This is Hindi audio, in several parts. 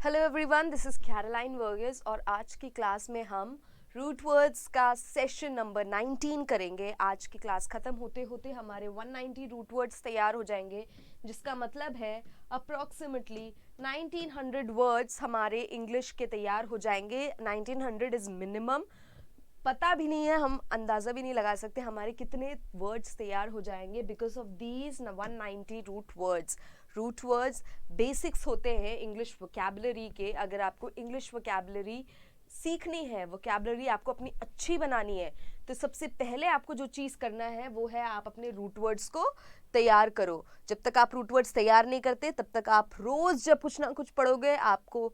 Hello everyone, this is Caroline Varghese और आज की क्लास में हम रूट वर्ड्स का सेशन नंबर 19 करेंगे। आज की क्लास ख़त्म होते होते हमारे 190 रूट वर्ड्स तैयार हो जाएंगे, जिसका मतलब है अप्रॉक्सीमेटली 1900 वर्ड्स हमारे इंग्लिश के तैयार हो जाएंगे। 1900 इज़ मिनिमम। पता भी नहीं है, हम अंदाज़ा भी नहीं लगा सकते हमारे कितने वर्ड्स तैयार हो जाएंगे because of these 190 root words. Root words basics होते हैं इंग्लिश वोकैबुलरी के। अगर आपको इंग्लिश वोकैबुलरी सीखनी है, वोकैबुलरी आपको अपनी अच्छी बनानी है, तो सबसे पहले आपको जो चीज़ करना है वो है आप अपने रूट वर्ड्स को तैयार करो। जब तक आप रूट वर्ड्स तैयार नहीं करते तब तक आप रोज़ जब कुछ ना कुछ पढ़ोगे आपको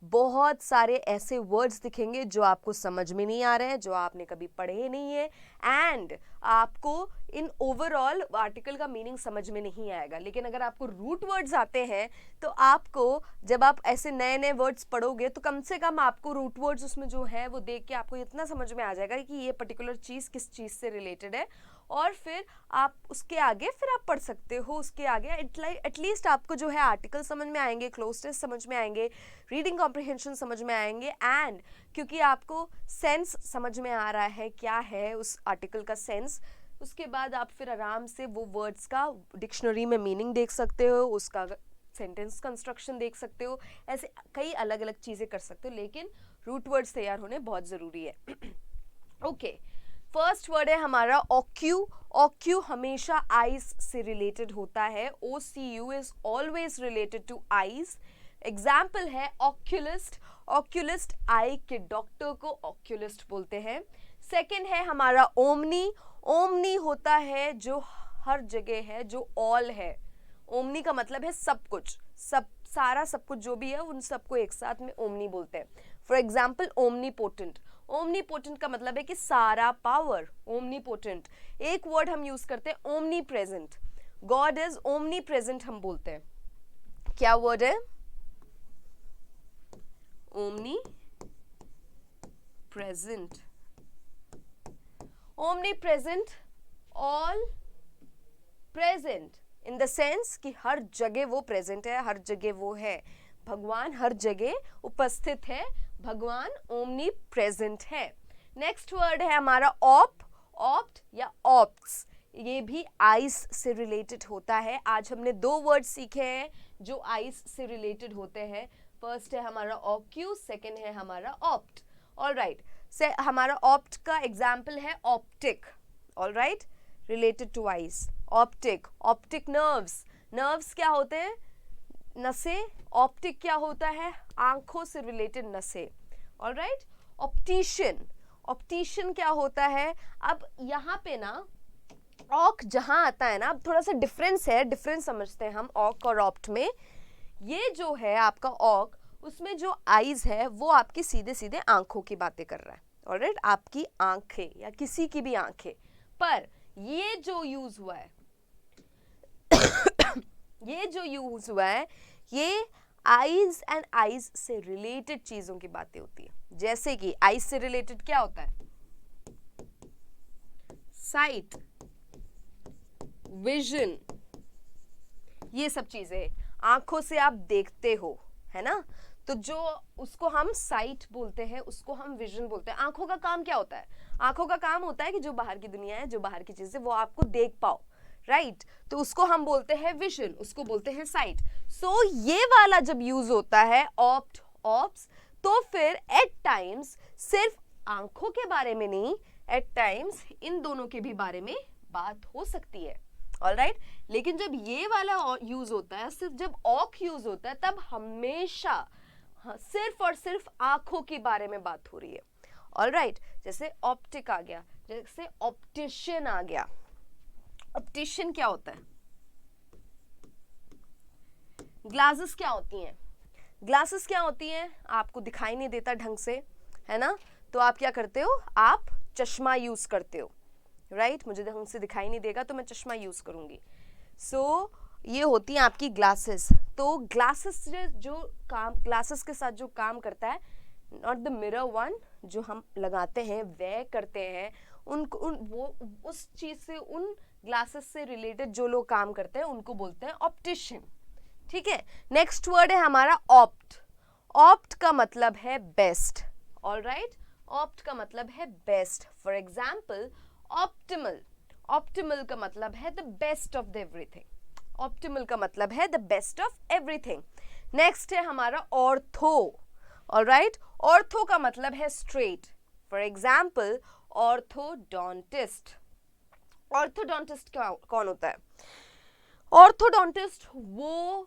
बहुत सारे ऐसे वर्ड्स दिखेंगे जो आपको समझ में नहीं आ रहे हैं, जो आपने कभी पढ़े नहीं है, एंड आपको इन ओवरऑल आर्टिकल का मीनिंग समझ में नहीं आएगा। लेकिन अगर आपको रूट वर्ड्स आते हैं तो आपको जब आप ऐसे नए नए वर्ड्स पढ़ोगे तो कम से कम आपको रूट वर्ड्स उसमें जो है वो देख के आपको इतना समझ में आ जाएगा कि ये पर्टिकुलर चीज़ किस चीज़ से रिलेटेड है, और फिर आप उसके आगे फिर आप पढ़ सकते हो। उसके आगे एटलीस्ट आपको जो है आर्टिकल समझ में आएंगे, क्लोजनेस समझ में आएंगे, रीडिंग कॉम्प्रिहेंशन समझ में आएंगे, एंड क्योंकि आपको सेंस समझ में आ रहा है क्या है उस आर्टिकल का सेंस, उसके बाद आप फिर आराम से वो वर्ड्स का डिक्शनरी में मीनिंग देख सकते हो, उसका सेंटेंस कंस्ट्रक्शन देख सकते हो, ऐसे कई अलग अलग चीज़ें कर सकते हो। लेकिन रूट वर्ड्स तैयार होने बहुत ज़रूरी है। ओके, फर्स्ट वर्ड है हमारा ऑक्यू। ऑक्यू हमेशा आईज से रिलेटेड होता है। OCU is always related two eyes. Example है ऑक्यूलिस्ट। ऑक्यूलिस्ट आई के डॉक्टर को ऑक्यूलिस्ट बोलते हैं। सेकेंड है हमारा ओमनी। ओमनी होता है जो हर जगह है, जो ऑल है। ओमनी का मतलब है सब कुछ, सब सारा सब कुछ जो भी है उन सबको एक साथ में ओमनी बोलते हैं। For example omnipotent. ओमनीपोटेंट का मतलब है कि सारा पावर, ओमनीपोटेंट। एक वर्ड हम यूज करते हैं omni present. God is omni present हम बोलते हैं। क्या वर्ड है? Omni present. Omni present, all present in the sense कि हर जगह वो प्रेजेंट है, हर जगह वो है। भगवान हर जगह उपस्थित है, भगवान ओमनी प्रेजेंट है। नेक्स्ट वर्ड है हमारा ऑप। ऑप्ट या ऑप्ट्स, ये भी आइस से रिलेटेड होता है। आज हमने दो वर्ड सीखे हैं जो आइस से रिलेटेड होते हैं। फर्स्ट है हमारा ऑक्यू, सेकेंड है हमारा ऑप्ट। ऑलराइट, से हमारा ऑप्ट का एग्जाम्पल है optic. Alright, related to eyes. Optic, optic nerves. Nerves क्या होते हैं? नसें। ऑप्टिक क्या होता है? आंखों से रिलेटेड नसें। Alright, optician. ऑप्टिशियन क्या होता है? अब यहाँ पे ना ऑक जहाँ आता है ना, अब थोड़ा सा डिफरेंस है, डिफरेंस समझते हैं हम ऑक और ऑप्ट में। ये जो है आपका ऑक, उसमें जो आईज है वो आपकी सीधे सीधे आंखों की बातें कर रहा है। ऑलराइट, आपकी आंखें या किसी की भी आंखें। पर ये जो यूज हुआ है ये जो यूज हुआ है ये आईज एंड आईज से रिलेटेड चीजों की बातें होती है। जैसे कि आईज से रिलेटेड क्या होता है? साइट, विजन, ये सब चीजें आंखों से आप देखते हो, है ना? तो जो उसको हम साइट बोलते हैं, उसको हम विजन बोलते हैं। आंखों का काम क्या होता है? आंखों का काम होता है कि जो बाहर की दुनिया है, जो बाहर की चीजें, वो आपको देख पाओ। राइट, तो उसको हम बोलते हैं विजन, उसको बोलते हैं साइट। सो ये वाला जब यूज होता है ऑप्ट, ऑप्स, तो फिर एट टाइम्स सिर्फ आंखों के बारे में नहीं, एट टाइम्स इन दोनों के भी बारे में बात हो सकती है। ऑलराइट, लेकिन जब ये वाला यूज होता है, सिर्फ जब ऑक यूज होता है, तब हमेशा सिर्फ और सिर्फ आंखों के बारे में बात हो रही है। ऑलराइट, जैसे ऑप्टिक आ गया, जैसे ऑप्टिशियन आ गया। ऑप्टिशियन क्या होता है? ग्लासेस क्या होती हैं? ग्लासेस क्या होती हैं? आपको दिखाई नहीं देता ढंग से, है ना? तो आप क्या करते हो? आप चश्मा यूज करते हो। राइट, मुझे ढंग से दिखाई नहीं देगा तो मैं चश्मा यूज करूंगी। सो ये होती हैं आपकी ग्लासेस। तो ग्लासेस जो काम, ग्लासेस के साथ जो काम करता है, नॉट द मिरर वन जो हम लगाते हैं, वह करते हैं वो उस चीज से, उन ग्लासेस से रिलेटेड जो लोग काम करते हैं उनको बोलते हैं ऑप्टिशियन। ठीक है, नेक्स्ट वर्ड है हमारा ऑप्ट। ऑप्ट का मतलब है बेस्ट, ऑलराइट, ऑप्ट का मतलब है best. For example optimal, optimal का मतलब है the best of the everything, optimal का मतलब है the best of everything. Next है हमारा ऑर्थो, ऑलराइट, ऑर्थो का मतलब है straight. For example orthodontist. Orthodontist कौन होता है? ऑर्थोडोंटिस्ट वो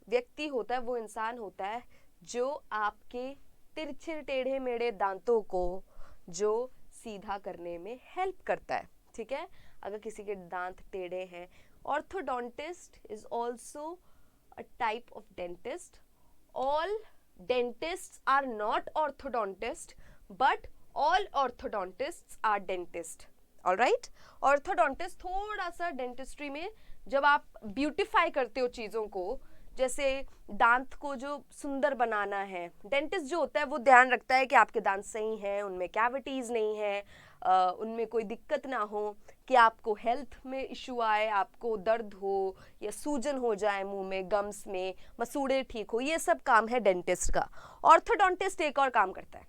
व्यक्ति होता है, वो इंसान होता है जो आपके तिरछे टेढ़े मेढ़े दांतों को जो सीधा करने में हेल्प करता है. ठीक है, अगर किसी के दांत टेढ़े हैं. Orthodontist is also a type of dentist. All dentists are not orthodontist but all orthodontists are dentist. Alright, orthodontist थोड़ा सा डेंटिस्ट्री में जब आप ब्यूटिफाई करते हो चीज़ों को, जैसे दांत को जो सुंदर बनाना है, डेंटिस्ट जो होता है वो ध्यान रखता है कि आपके दांत सही हैं, उनमें कैविटीज़ नहीं है, उनमें कोई दिक्कत ना हो, कि आपको हेल्थ में इशू आए, आपको दर्द हो या सूजन हो जाए मुंह में, गम्स में, मसूड़े ठीक हो, ये सब काम है डेंटिस्ट का. ऑर्थोडोंटिस्ट एक और काम करता है.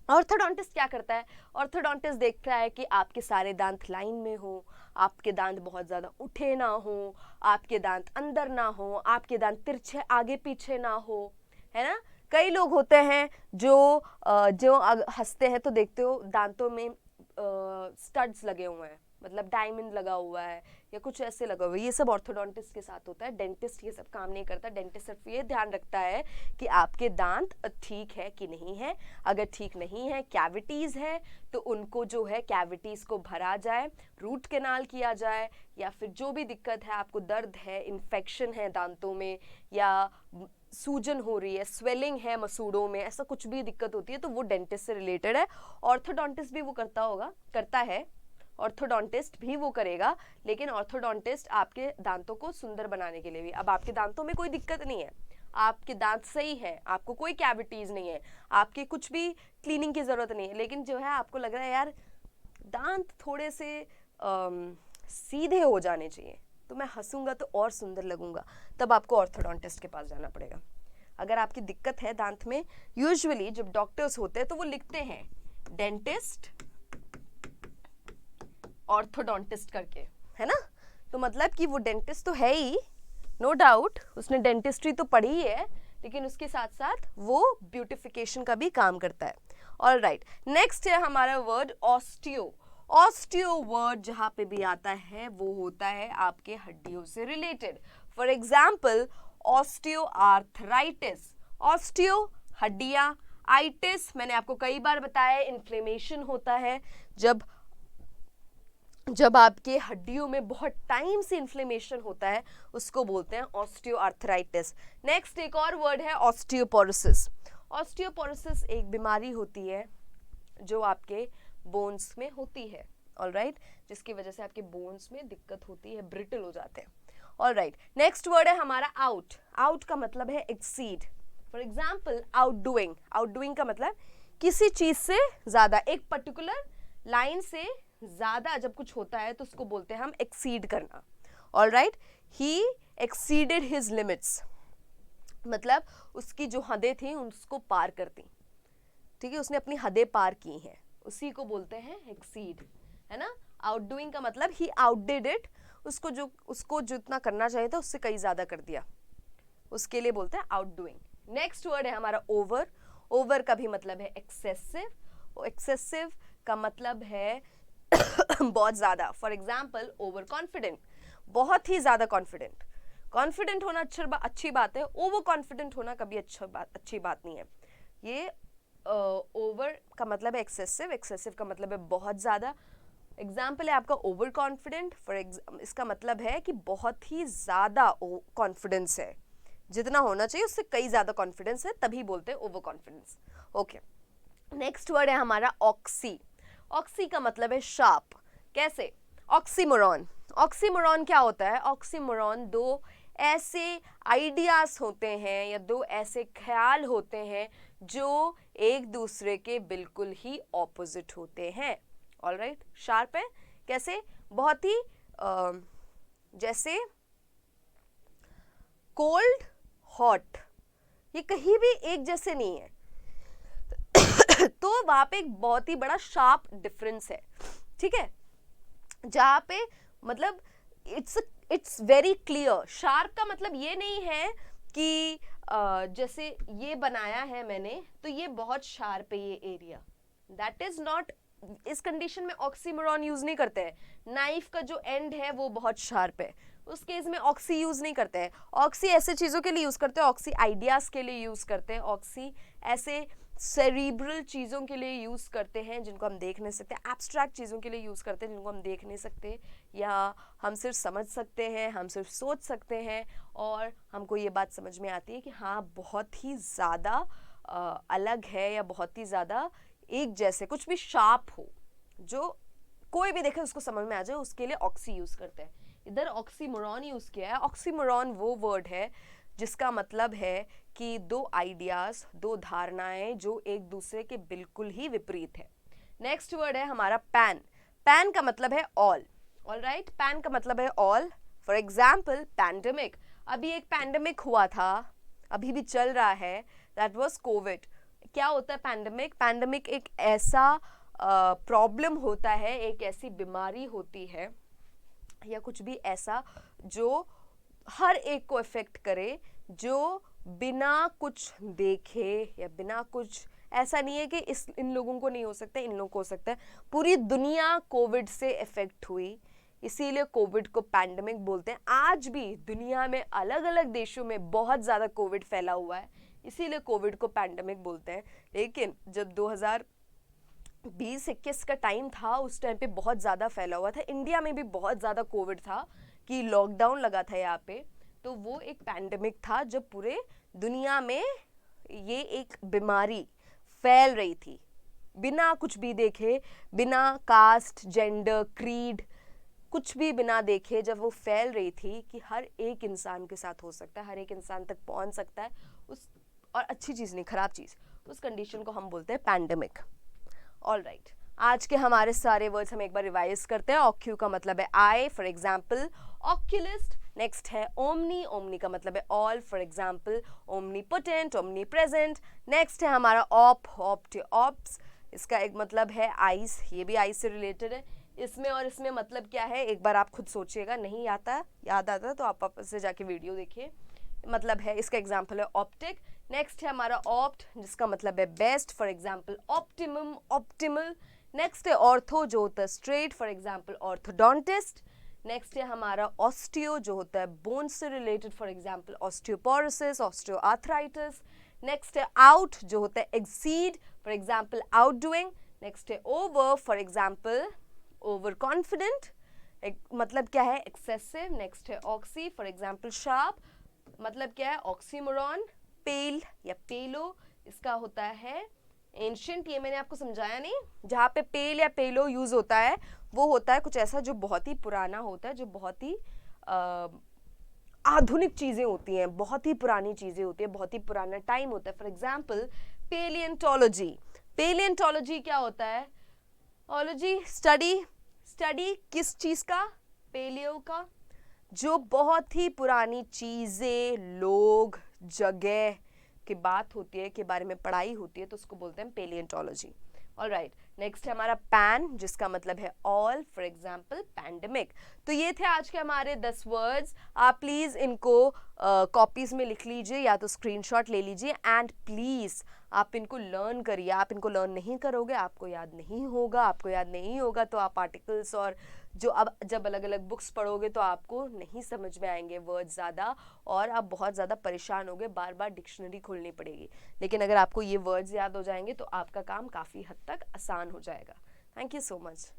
ऑर्थोडोंटिस्ट क्या करता है? ऑर्थोडोंटिस्ट देखता है कि आपके सारे दांत लाइन में हो, आपके दांत बहुत ज़्यादा उठे ना हो, आपके दांत अंदर ना हो, आपके दांत तिरछे आगे पीछे ना हो, है ना. कई लोग होते हैं जो हंसते हैं तो देखते हो दांतों में स्टड्स लगे हुए हैं, मतलब डायमंड लगा हुआ है या कुछ ऐसे लगा हुआ है. ये सब ऑर्थोडोंटिस्ट के साथ होता है. डेंटिस्ट ये सब काम नहीं करता. डेंटिस्ट सिर्फ ये ध्यान रखता है कि आपके दांत ठीक है कि नहीं है. अगर ठीक नहीं है, कैविटीज़ है, तो उनको जो है कैविटीज़ को भरा जाए, रूट कैनाल किया जाए, या फिर जो भी दिक्कत है, आपको दर्द है, इन्फेक्शन है दांतों में, या सूजन हो रही है, स्वेलिंग है मसूड़ों में, ऐसा कुछ भी दिक्कत होती है तो वो डेंटिस्ट से रिलेटेड है. ऑर्थोडोंटिस्ट भी वो करता है, ऑर्थोडोंटिस्ट भी वो करेगा, लेकिन ऑर्थोडोंटिस्ट आपके दांतों को सुंदर बनाने के लिए भी. अब आपके दांतों में कोई दिक्कत नहीं है, आपके दांत सही है, आपको कोई कैविटीज़ नहीं है, आपके कुछ भी क्लीनिंग की ज़रूरत नहीं है, लेकिन जो है आपको लग रहा है यार दांत थोड़े से सीधे हो जाने चाहिए, तो मैं हंसूंगा तो और सुंदर लगूंगा, तब आपको ऑर्थोडोंटिस्ट के पास जाना पड़ेगा. अगर आपकी दिक्कत है दांत में, यूजुअली जब डॉक्टर्स होते हैं तो वो लिखते हैं डेंटिस्ट ऑर्थोडोंटिस्ट करके, है ना. तो मतलब कि वो डेंटिस्ट तो है ही, नो डाउट, उसने डेंटिस्ट्री तो पढ़ी ही है, लेकिन उसके साथ साथ वो ब्यूटिफिकेशन का भी काम करता है. ऑलराइट, नेक्स्ट है हमारा वर्ड ऑस्टियो. ऑस्टियो वर्ड जहाँ पे भी आता है वो होता है आपके हड्डियों से related. For example osteo arthritis. Osteo हड्डियाँ, आइटिस मैंने आपको कई बार बताया इन्फ्लेमेशन होता है, जब आपके हड्डियों में बहुत टाइम से इन्फ्लेमेशन होता है, उसको बोलते हैं ऑस्टियोआर्थराइटिस. नेक्स्ट एक और वर्ड है ऑस्टियोपोरोसिस. ऑस्टियोपोरोसिस एक बीमारी होती है जो आपके बोन्स में होती है, ऑलराइट, जिसकी वजह से आपके बोन्स में दिक्कत होती है, ब्रिटल हो जाते हैं. ऑलराइट, नेक्स्ट वर्ड है हमारा आउट. आउट का मतलब है exceed. For example outdoing. Outdoing का मतलब किसी चीज से ज्यादा, एक पर्टिकुलर लाइन से ज्यादा जब कुछ होता है तो उसको बोलते हैं हम एक्सीड करना. ऑलराइट, ही एक्सीडेड हिज लिमिट्स, मतलब उसकी जो हदें थी उसको पार कर दी. ठीक है, उसने अपनी हदें पार की हैं, उसी को बोलते हैं एक्सीड, है ना. आउटडूइंग का मतलब ही आउटडिड इट, उसको जितना करना चाहिए था उससे कई ज्यादा कर दिया, उसके लिए बोलते हैं आउटडूइंग. नेक्स्ट वर्ड है हमारा ओवर. ओवर का भी मतलब है एक्सेसिव. एक्सेसिव का मतलब है बहुत ज़्यादा. फॉर एग्जाम्पल ओवर कॉन्फिडेंट, बहुत ही ज़्यादा कॉन्फिडेंट. कॉन्फिडेंट होना अच्छी बात है, ओवर कॉन्फिडेंट होना कभी अच्छी बात नहीं है. ये ओवर का मतलब है एक्सेसिव, एक्सेसिव का मतलब है बहुत ज़्यादा. एग्जाम्पल है आपका ओवर कॉन्फिडेंट. इसका मतलब है कि बहुत ही ज़्यादा कॉन्फिडेंस है, जितना होना चाहिए उससे कई ज़्यादा कॉन्फिडेंस है, तभी बोलते हैं over confidence. Okay, next word है हमारा ऑक्सी. ऑक्सी का मतलब है शार्प. कैसे? ऑक्सीमोरॉन. ऑक्सीमोरॉन क्या होता है? ऑक्सीमोरॉन दो ऐसे आइडियाज होते हैं या दो ऐसे ख्याल होते हैं जो एक दूसरे के बिल्कुल ही ऑपोजिट होते हैं. ऑलराइट, शार्प है कैसे? बहुत ही जैसे कोल्ड हॉट, ये कहीं भी एक जैसे नहीं है। तो वहां पे एक बहुत ही बड़ा शार्प डिफरेंस है, ठीक है, जहां पे मतलब इट्स वेरी क्लियर। शार्प का मतलब ये नहीं है कि जैसे ये बनाया है मैंने तो ये बहुत शार्प है ये एरिया, दैट इज नॉट। इस कंडीशन में ऑक्सीमोरॉन यूज नहीं करते हैं। नाइफ का जो एंड है वो बहुत शार्प है, उस केस में ऑक्सी यूज नहीं करते हैं। ऑक्सी ऐसे चीजों के लिए यूज करते हैं, ऑक्सी आइडियाज के लिए यूज करते हैं, ऑक्सी ऐसे सेरिब्रल चीज़ों के लिए यूज़ करते हैं जिनको हम देख नहीं सकते, एब्स्ट्रैक्ट चीज़ों के लिए यूज़ करते हैं जिनको हम देख नहीं सकते, या हम सिर्फ समझ सकते हैं, हम सिर्फ सोच सकते हैं, और हमको ये बात समझ में आती है कि हाँ बहुत ही ज़्यादा अलग है या बहुत ही ज़्यादा एक जैसे, कुछ भी शार्प हो जो कोई भी देखे उसको समझ में आ जाए, उसके लिए ऑक्सी यूज़ करते हैं। इधर ऑक्सीमोरॉन यूज़ किया है। ऑक्सीमोरॉन वो वर्ड है जिसका मतलब है कि दो आइडियाज, दो धारणाएं जो एक दूसरे के बिल्कुल ही विपरीत है। नेक्स्ट वर्ड है हमारा पैन। पैन का मतलब है ऑल। ऑल राइट, पैन का मतलब है ऑल। फॉर एग्जाम्पल पैंडेमिक, अभी एक पैंडेमिक हुआ था, अभी भी चल रहा है, दैट वाज कोविड। क्या होता है पैंडेमिक? पैंडेमिक एक ऐसा प्रॉब्लम होता है, एक ऐसी बीमारी होती है या कुछ भी ऐसा जो हर एक को इफेक्ट करे, जो बिना कुछ देखे या बिना कुछ, ऐसा नहीं है कि इन लोगों को नहीं हो सकता, इन लोगों को हो सकता है, पूरी दुनिया कोविड से इफेक्ट हुई, इसीलिए कोविड को पैंडेमिक बोलते हैं। आज भी दुनिया में अलग अलग देशों में बहुत ज़्यादा कोविड फैला हुआ है, इसीलिए कोविड को पैंडेमिक बोलते हैं। लेकिन जब 2020-21 का टाइम था, उस टाइम पे बहुत ज़्यादा फैला हुआ था, इंडिया में भी बहुत ज़्यादा कोविड था कि लॉकडाउन लगा था यहाँ पे, तो वो एक पैंडेमिक था जब पूरे दुनिया में ये एक बीमारी फैल रही थी, बिना कुछ भी देखे, बिना कास्ट, जेंडर, क्रीड, कुछ भी बिना देखे, जब वो फैल रही थी कि हर एक इंसान के साथ हो सकता है, हर एक इंसान तक पहुंच सकता है उस, और अच्छी चीज़ नहीं खराब चीज़, उस कंडीशन को हम बोलते हैं पैंडेमिक। ऑल राइट, आज के हमारे सारे वर्ड्स हम एक बार रिवाइज करते हैं। ऑक्यू का मतलब है आई, फॉर एग्जाम्पल ऑक्यूलिस्ट। नेक्स्ट है ओमनी, ओमनी का मतलब है all, for example omnipotent, omni present. Next है हमारा ऑप, ऑप्ट, ऑप्स, इसका एक मतलब है आइस, ये भी आइस से रिलेटेड है। इसमें और इसमें मतलब क्या है, एक बार आप खुद सोचिएगा, नहीं आता याद आता तो आप वापस से जाके वीडियो देखिए। मतलब है, इसका एग्जाम्पल है ऑप्टिक। नेक्स्ट है हमारा ऑप्ट, जिसका मतलब है best, for example optimum, optimal. Next है ऑर्थो, जो होता है straight, for example orthodontist. Next है हमारा ऑस्टियो, जो होता है बोन से related, for example osteoporosis, osteoarthritis. Next है आउट, जो होता है एक्सीड, फॉर एग्जाम्पल आउटडूइंग। नेक्स्ट है over, for example over confident, मतलब क्या है एक्सेसिव। नेक्स्ट है ऑक्सी, फॉर एग्जाम्पल शार्प, मतलब क्या है ऑक्सीमोरॉन। पेल या पेलो, इसका होता है एंशिएंट, ये मैंने आपको समझाया नहीं, जहाँ पे पेल या पेलो यूज होता है वो होता है कुछ ऐसा जो बहुत ही पुराना होता है, जो बहुत ही आधुनिक चीजें होती हैं, बहुत ही पुरानी चीजें होती है, बहुत ही पुराना टाइम होता है। For example palaeontology. पेलियंटोलॉजी क्या होता है? ओलॉजी स्टडी किस चीज का? पेलियो का, जो बहुत ही पुरानी चीजें, लोग, जगह की बात होती है, के बारे में पढ़ाई होती है, तो उसको बोलते हैं पेलियंटोलॉजी। ऑल राइट, नेक्स्ट है हमारा पैन, जिसका मतलब है ऑल, फॉर एग्जाम्पल पैंडेमिक। तो ये थे आज के हमारे 10 वर्ड्स। आप प्लीज इनको कॉपीज में लिख लीजिए या तो स्क्रीनशॉट ले लीजिए, एंड प्लीज आप इनको लर्न करिए। आप इनको लर्न नहीं करोगे, आपको याद नहीं होगा। आपको याद नहीं होगा तो आप आर्टिकल्स और जो अब जब अलग अलग बुक्स पढ़ोगे तो आपको नहीं समझ में आएंगे वर्ड ज़्यादा, और आप बहुत ज़्यादा परेशान होगे, बार बार डिक्शनरी खोलनी पड़ेगी। लेकिन अगर आपको ये वर्ड्स याद हो जाएंगे तो आपका काम काफ़ी हद तक आसान हो जाएगा। Thank you so much.